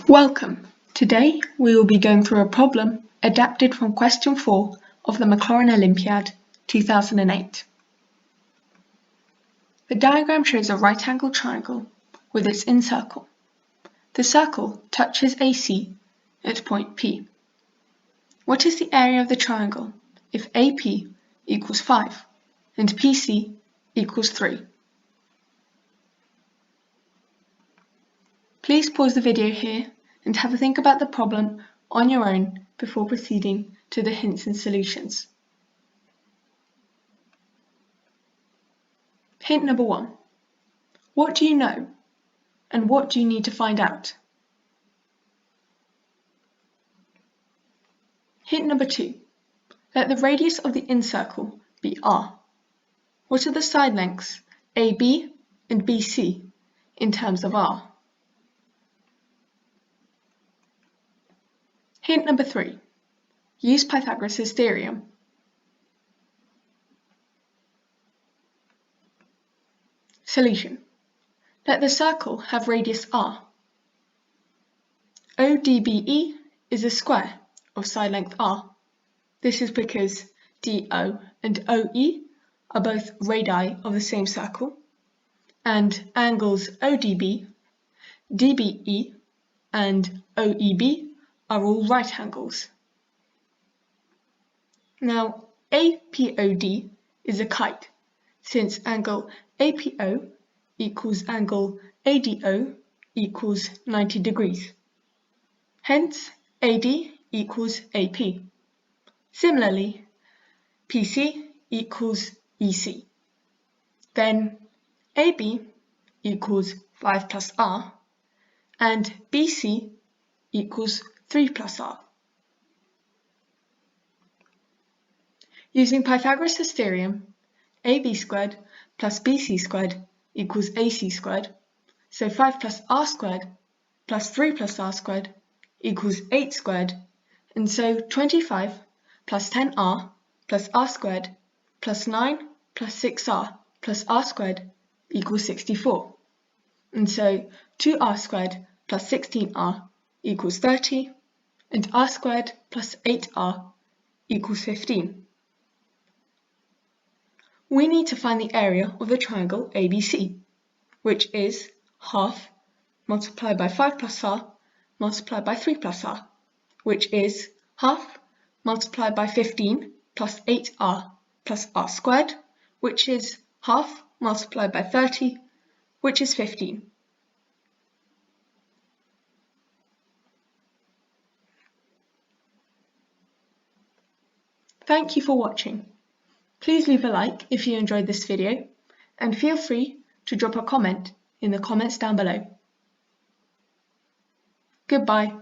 Welcome! Today we will be going through a problem adapted from question 4 of the Maclaurin Olympiad 2008. The diagram shows a right-angled triangle with its incircle. The circle touches AC at point P. What is the area of the triangle if AP equals 5 and PC equals 3? Please pause the video here and have a think about the problem on your own before proceeding to the hints and solutions. Hint number 1. What do you know and what do you need to find out? Hint number 2. Let the radius of the incircle be r. What are the side lengths AB and BC in terms of r? Hint number 3. Use Pythagoras' theorem. Solution. Let the circle have radius r. ODBE is a square of side length r. This is because DO and OE are both radii of the same circle, and angles ODB, DBE, and OEB are all right angles. Now, APOD is a kite, since angle APO equals angle ADO equals 90 degrees. Hence, AD equals AP. Similarly, PC equals EC. Then AB equals 5 plus R, and BC equals 3 plus r. Using Pythagoras' theorem, AB squared plus BC squared equals AC squared, so 5 plus r squared plus 3 plus r squared equals 8 squared, and so 25 plus 10r plus r squared plus 9 plus 6r plus r squared equals 64, and so 2r squared plus 16r equals 30, and r squared plus 8r equals 15. We need to find the area of the triangle ABC, which is half multiplied by 5 plus r multiplied by 3 plus r, which is half multiplied by 15 plus 8r plus r squared, which is half multiplied by 30, which is 15. Thank you for watching. Please leave a like if you enjoyed this video, and feel free to drop a comment in the comments down below. Goodbye.